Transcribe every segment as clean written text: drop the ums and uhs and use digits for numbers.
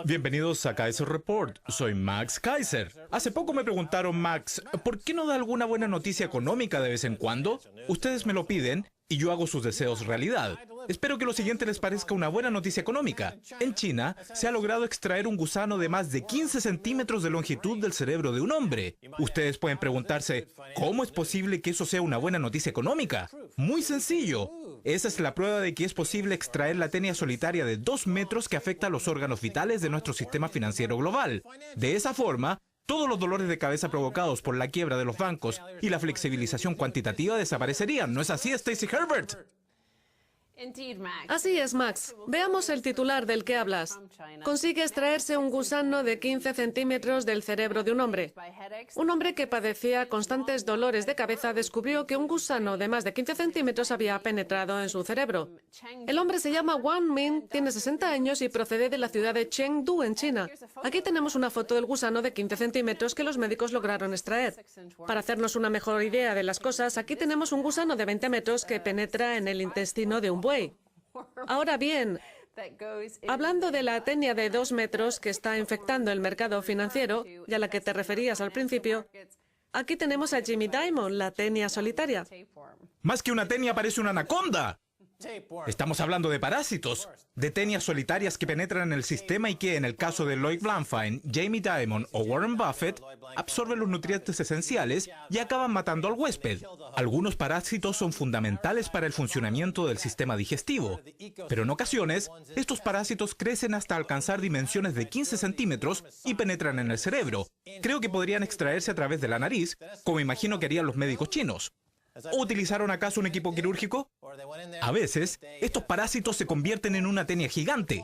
Bienvenidos a Kaiser Report. Soy Max Kaiser. Hace poco me preguntaron, Max, ¿por qué no da alguna buena noticia económica de vez en cuando? Ustedes me lo piden y yo hago sus deseos realidad. Espero que lo siguiente les parezca una buena noticia económica. En China, se ha logrado extraer un gusano de más de 15 centímetros de longitud del cerebro de un hombre. Ustedes pueden preguntarse, ¿cómo es posible que eso sea una buena noticia económica? Muy sencillo. Esa es la prueba de que es posible extraer la tenia solitaria de 2 metros que afecta a los órganos vitales de nuestro sistema financiero global. De esa forma, todos los dolores de cabeza provocados por la quiebra de los bancos y la flexibilización cuantitativa desaparecerían. ¿No es así, Stacey Herbert? Así es, Max. Veamos el titular del que hablas. Consigue extraerse un gusano de 15 centímetros del cerebro de un hombre. Un hombre que padecía constantes dolores de cabeza descubrió que un gusano de más de 15 centímetros había penetrado en su cerebro. El hombre se llama Wang Min, tiene 60 años y procede de la ciudad de Chengdu, en China. Aquí tenemos una foto del gusano de 15 centímetros que los médicos lograron extraer. Para hacernos una mejor idea de las cosas, aquí tenemos un gusano de 20 metros que penetra en el intestino de un buey. Ahora bien, hablando de la tenia de 2 metros que está infectando el mercado financiero, y a la que te referías al principio, aquí tenemos a Jamie Dimon, la tenia solitaria. Más que una tenia, parece una anaconda. Estamos hablando de parásitos, de tenias solitarias que penetran en el sistema y que, en el caso de Lloyd Blankfein, Jamie Dimon o Warren Buffett, absorben los nutrientes esenciales y acaban matando al huésped. Algunos parásitos son fundamentales para el funcionamiento del sistema digestivo, pero en ocasiones, estos parásitos crecen hasta alcanzar dimensiones de 15 centímetros y penetran en el cerebro. Creo que podrían extraerse a través de la nariz, como imagino que harían los médicos chinos. ¿O utilizaron acaso un equipo quirúrgico? A veces, estos parásitos se convierten en una tenia gigante,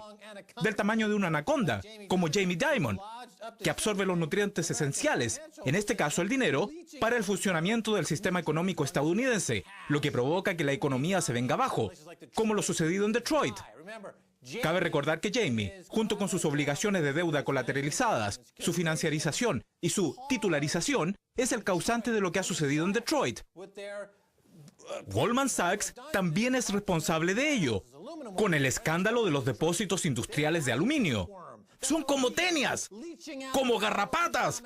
del tamaño de una anaconda, como Jamie Dimon, que absorbe los nutrientes esenciales, en este caso el dinero, para el funcionamiento del sistema económico estadounidense, lo que provoca que la economía se venga abajo, como lo sucedido en Detroit. Cabe recordar que Jamie, junto con sus obligaciones de deuda colateralizadas, su financiarización y su titularización, es el causante de lo que ha sucedido en Detroit. Goldman Sachs también es responsable de ello, con el escándalo de los depósitos industriales de aluminio. Son como tenias, como garrapatas,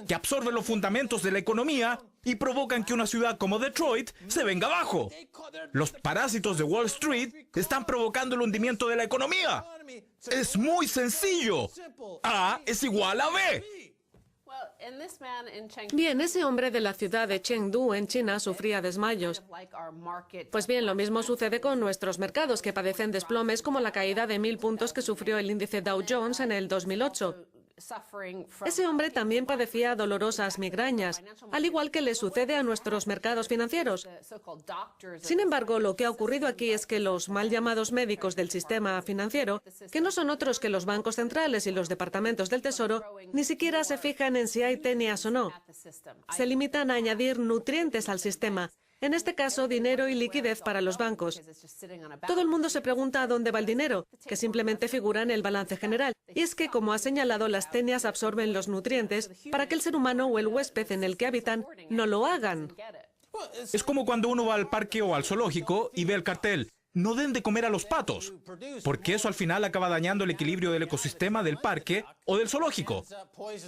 que absorben los fundamentos de la economía y provocan que una ciudad como Detroit se venga abajo. Los parásitos de Wall Street están provocando el hundimiento de la economía. Es muy sencillo. A es igual a B. Bien, ese hombre de la ciudad de Chengdu, en China, sufría desmayos. Pues bien, lo mismo sucede con nuestros mercados, que padecen desplomes como la caída de 1000 puntos que sufrió el índice Dow Jones en el 2008. Ese hombre también padecía dolorosas migrañas, al igual que le sucede a nuestros mercados financieros. Sin embargo, lo que ha ocurrido aquí es que los mal llamados médicos del sistema financiero, que no son otros que los bancos centrales y los departamentos del Tesoro, ni siquiera se fijan en si hay tenias o no. Se limitan a añadir nutrientes al sistema, en este caso, dinero y liquidez para los bancos. Todo el mundo se pregunta a dónde va el dinero, que simplemente figura en el balance general. Y es que, como ha señalado, las tenias absorben los nutrientes para que el ser humano o el huésped en el que habitan no lo hagan. Es como cuando uno va al parque o al zoológico y ve el cartel: no den de comer a los patos, porque eso al final acaba dañando el equilibrio del ecosistema del parque o del zoológico.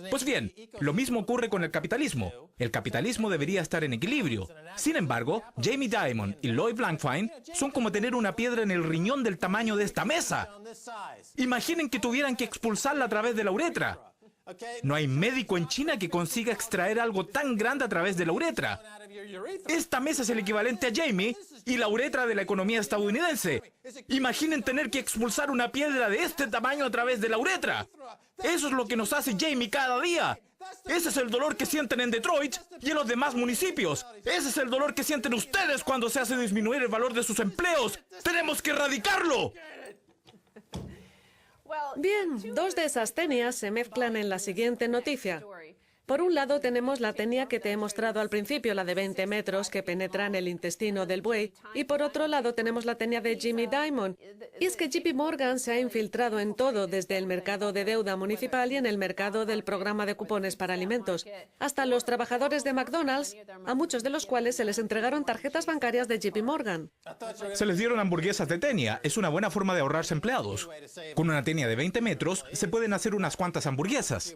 Pues bien, lo mismo ocurre con el capitalismo. El capitalismo debería estar en equilibrio. Sin embargo, Jamie Dimon y Lloyd Blankfein son como tener una piedra en el riñón del tamaño de esta mesa. Imaginen que tuvieran que expulsarla a través de la uretra. No hay médico en China que consiga extraer algo tan grande a través de la uretra. Esta mesa es el equivalente a Jamie y la uretra de la economía estadounidense. Imaginen tener que expulsar una piedra de este tamaño a través de la uretra. Eso es lo que nos hace Jamie cada día. Ese es el dolor que sienten en Detroit y en los demás municipios. Ese es el dolor que sienten ustedes cuando se hace disminuir el valor de sus empleos. ¡Tenemos que erradicarlo! Bien, 2 de esas tenias se mezclan en la siguiente noticia. Por un lado tenemos la tenia que te he mostrado al principio, la de 20 metros que penetra en el intestino del buey, y por otro lado tenemos la tenia de Jamie Dimon. Y es que JP Morgan se ha infiltrado en todo, desde el mercado de deuda municipal y en el mercado del programa de cupones para alimentos, hasta los trabajadores de McDonald's, a muchos de los cuales se les entregaron tarjetas bancarias de JP Morgan. Se les dieron hamburguesas de tenia. Es una buena forma de ahorrarse empleados. Con una tenia de 20 metros se pueden hacer unas cuantas hamburguesas.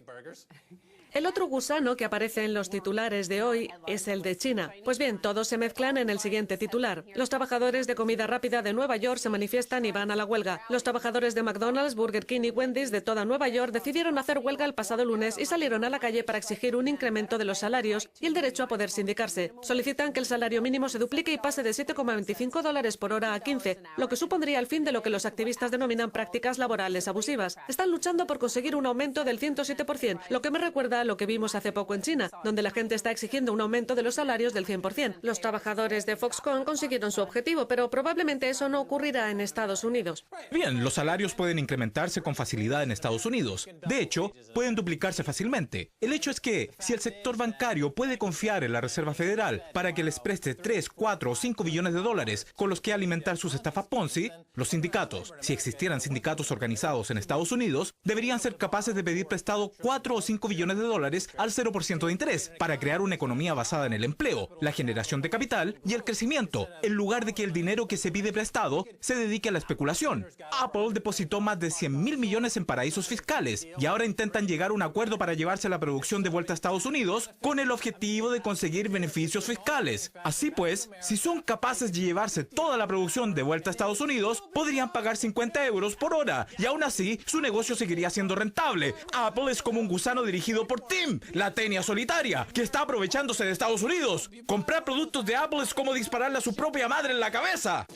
El otro gusano que aparece en los titulares de hoy es el de China. Pues bien, todos se mezclan en el siguiente titular. Los trabajadores de comida rápida de Nueva York se manifiestan y van a la huelga. Los trabajadores de McDonald's, Burger King y Wendy's de toda Nueva York decidieron hacer huelga el pasado lunes y salieron a la calle para exigir un incremento de los salarios y el derecho a poder sindicarse. Solicitan que el salario mínimo se duplique y pase de $7,25 por hora a 15, lo que supondría el fin de lo que los activistas denominan prácticas laborales abusivas. Están luchando por conseguir un aumento del 107%, lo que me recuerda a lo que vimos hace poco en China, donde la gente está exigiendo un aumento de los salarios del 100%. Los trabajadores de Foxconn consiguieron su objetivo, pero probablemente eso no ocurrirá en Estados Unidos. Bien, los salarios pueden incrementarse con facilidad en Estados Unidos. De hecho, pueden duplicarse fácilmente. El hecho es que, si el sector bancario puede confiar en la Reserva Federal para que les preste 3, 4 o 5 billones de dólares con los que alimentar sus estafas Ponzi, los sindicatos, si existieran sindicatos organizados en Estados Unidos, deberían ser capaces de pedir prestado 4 o 5 billones de dólares al 0% de interés para crear una economía basada en el empleo, la generación de capital y el crecimiento, en lugar de que el dinero que se pide prestado se dedique a la especulación. Apple depositó más de 100.000 millones en paraísos fiscales y ahora intentan llegar a un acuerdo para llevarse la producción de vuelta a Estados Unidos con el objetivo de conseguir beneficios fiscales. Así pues, si son capaces de llevarse toda la producción de vuelta a Estados Unidos, podrían pagar 50 euros por hora y aún así su negocio seguiría siendo rentable. Apple es como un gusano dirigido por Tim, la tenia solitaria, que está aprovechándose de Estados Unidos. Comprar productos de Apple es como dispararle a su propia madre en la cabeza.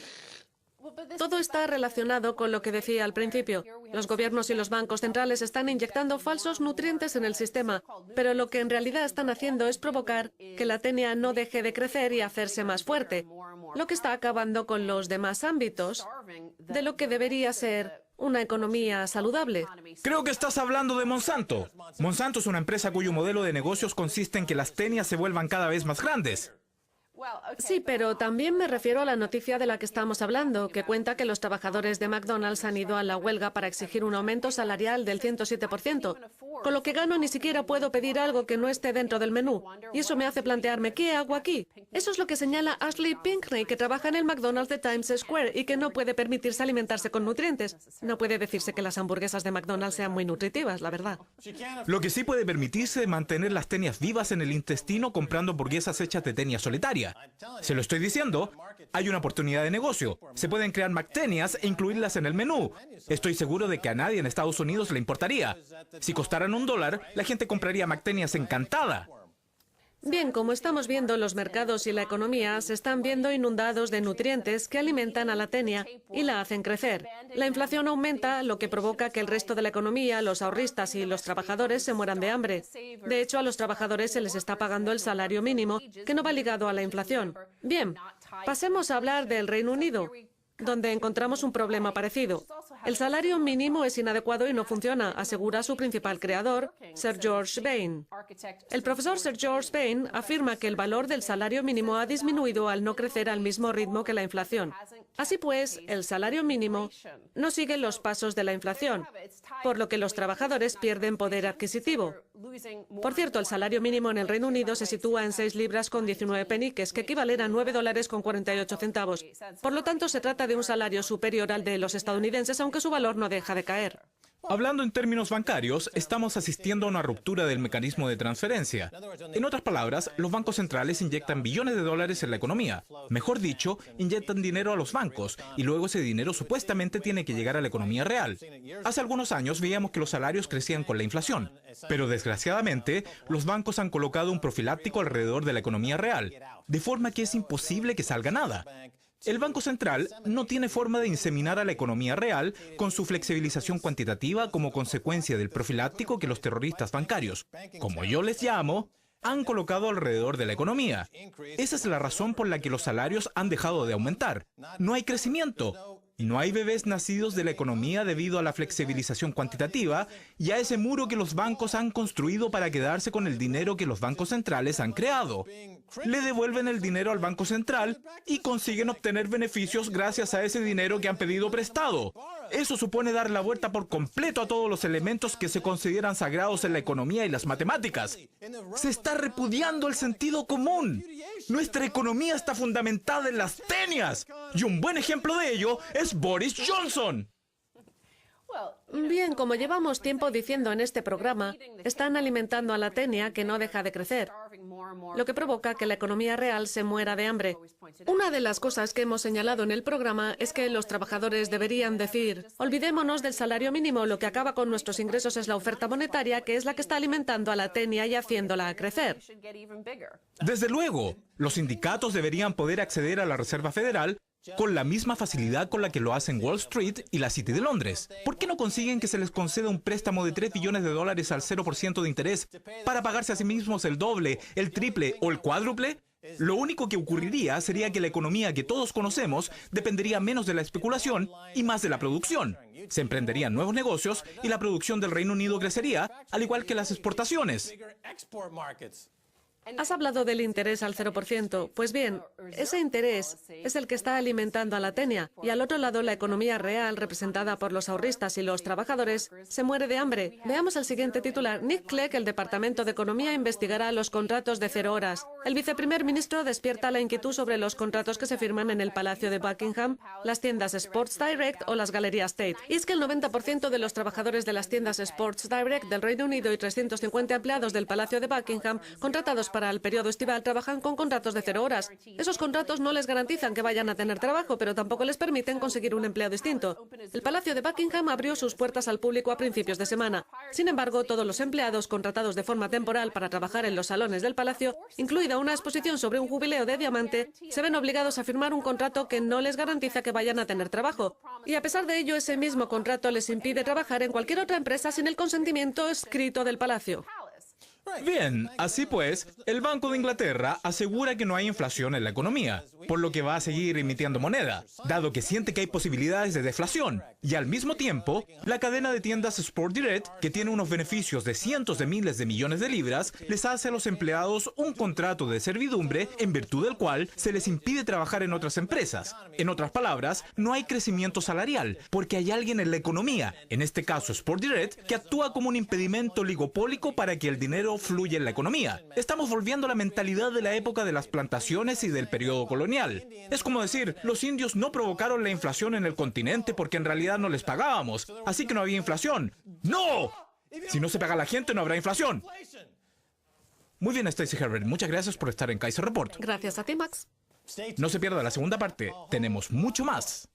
Todo está relacionado con lo que decía al principio. Los gobiernos y los bancos centrales están inyectando falsos nutrientes en el sistema, pero lo que en realidad están haciendo es provocar que la tenia no deje de crecer y hacerse más fuerte, lo que está acabando con los demás ámbitos de lo que debería ser una economía saludable. Creo que estás hablando de Monsanto. Monsanto es una empresa cuyo modelo de negocios consiste en que las tenias se vuelvan cada vez más grandes. Sí, pero también me refiero a la noticia de la que estamos hablando, que cuenta que los trabajadores de McDonald's han ido a la huelga para exigir un aumento salarial del 107%. Con lo que gano ni siquiera puedo pedir algo que no esté dentro del menú. Y eso me hace plantearme, ¿qué hago aquí? Eso es lo que señala Ashley Pinkney, que trabaja en el McDonald's de Times Square y que no puede permitirse alimentarse con nutrientes. No puede decirse que las hamburguesas de McDonald's sean muy nutritivas, la verdad. Lo que sí puede permitirse es mantener las tenias vivas en el intestino comprando hamburguesas hechas de tenia solitaria. Se lo estoy diciendo, hay una oportunidad de negocio. Se pueden crear McTenias e incluirlas en el menú. Estoy seguro de que a nadie en Estados Unidos le importaría. Si costaran $1, la gente compraría McTenias encantada. Bien, como estamos viendo, los mercados y la economía se están viendo inundados de nutrientes que alimentan a la tenia y la hacen crecer. La inflación aumenta, lo que provoca que el resto de la economía, los ahorristas y los trabajadores se mueran de hambre. De hecho, a los trabajadores se les está pagando el salario mínimo, que no va ligado a la inflación. Bien, pasemos a hablar del Reino Unido, donde encontramos un problema parecido. El salario mínimo es inadecuado y no funciona, asegura su principal creador, Sir George Bain. El profesor Sir George Bain afirma que el valor del salario mínimo ha disminuido al no crecer al mismo ritmo que la inflación. Así pues, el salario mínimo no sigue los pasos de la inflación, por lo que los trabajadores pierden poder adquisitivo. Por cierto, el salario mínimo en el Reino Unido se sitúa en 6 libras con 19 peniques, que equivalen a $9 con 48 centavos. Por lo tanto, se trata de un salario superior al de los estadounidenses, aunque su valor no deja de caer. Hablando en términos bancarios, estamos asistiendo a una ruptura del mecanismo de transferencia. En otras palabras, los bancos centrales inyectan billones de dólares en la economía. Mejor dicho, inyectan dinero a los bancos y luego ese dinero supuestamente tiene que llegar a la economía real. Hace algunos años veíamos que los salarios crecían con la inflación, pero desgraciadamente los bancos han colocado un profiláctico alrededor de la economía real, de forma que es imposible que salga nada. El Banco Central no tiene forma de inseminar a la economía real con su flexibilización cuantitativa como consecuencia del profiláctico que los terroristas bancarios, como yo les llamo, han colocado alrededor de la economía. Esa es la razón por la que los salarios han dejado de aumentar. No hay crecimiento. No hay bebés nacidos de la economía debido a la flexibilización cuantitativa y a ese muro que los bancos han construido para quedarse con el dinero que los bancos centrales han creado. Le devuelven el dinero al Banco Central y consiguen obtener beneficios gracias a ese dinero que han pedido prestado. Eso supone dar la vuelta por completo a todos los elementos que se consideran sagrados en la economía y las matemáticas. Se está repudiando el sentido común. Nuestra economía está fundamentada en las tenias. Y un buen ejemplo de ello es Boris Johnson. Bien, como llevamos tiempo diciendo en este programa, están alimentando a la tenia que no deja de crecer, lo que provoca que la economía real se muera de hambre. Una de las cosas que hemos señalado en el programa es que los trabajadores deberían decir: olvidémonos del salario mínimo, lo que acaba con nuestros ingresos es la oferta monetaria, que es la que está alimentando a la tenia y haciéndola crecer. Desde luego, los sindicatos deberían poder acceder a la Reserva Federal con la misma facilidad con la que lo hacen Wall Street y la City de Londres. ¿Por qué no consiguen que se les conceda un préstamo de $3 billones al 0% de interés para pagarse a sí mismos el doble, el triple o el cuádruple? Lo único que ocurriría sería que la economía que todos conocemos dependería menos de la especulación y más de la producción. Se emprenderían nuevos negocios y la producción del Reino Unido crecería, al igual que las exportaciones. Has hablado del interés al 0%. Pues bien, ese interés es el que está alimentando a la tenia. Y al otro lado, la economía real, representada por los ahorristas y los trabajadores, se muere de hambre. Veamos el siguiente titular. Nick Clegg, el Departamento de Economía, investigará los contratos de 0 horas. El viceprimer ministro despierta la inquietud sobre los contratos que se firman en el Palacio de Buckingham, las tiendas Sports Direct o las galerías Tate. Y es que el 90% de los trabajadores de las tiendas Sports Direct del Reino Unido y 350 empleados del Palacio de Buckingham, contratados para el periodo estival, trabajan con contratos de 0 horas. Esos contratos no les garantizan que vayan a tener trabajo, pero tampoco les permiten conseguir un empleo distinto. El Palacio de Buckingham abrió sus puertas al público a principios de semana. Sin embargo, todos los empleados contratados de forma temporal para trabajar en los salones del palacio, incluida una exposición sobre un jubileo de diamante, se ven obligados a firmar un contrato que no les garantiza que vayan a tener trabajo. Y a pesar de ello, ese mismo contrato les impide trabajar en cualquier otra empresa sin el consentimiento escrito del palacio. Bien, así pues, el Banco de Inglaterra asegura que no hay inflación en la economía, por lo que va a seguir emitiendo moneda, dado que siente que hay posibilidades de deflación. Y al mismo tiempo, la cadena de tiendas Sport Direct, que tiene unos beneficios de cientos de miles de millones de libras, les hace a los empleados un contrato de servidumbre en virtud del cual se les impide trabajar en otras empresas. En otras palabras, no hay crecimiento salarial, porque hay alguien en la economía, en este caso Sport Direct, que actúa como un impedimento oligopólico para que el dinero fluya en la economía. Estamos volviendo a la mentalidad de la época de las plantaciones y del periodo colonial. Es como decir, los indios no provocaron la inflación en el continente porque en realidad no les pagábamos, así que no había inflación. ¡No! Si no se paga a la gente, no habrá inflación. Muy bien, Stacey Herbert, muchas gracias por estar en Kaiser Report. Gracias a ti, Max. No se pierda la segunda parte, tenemos mucho más.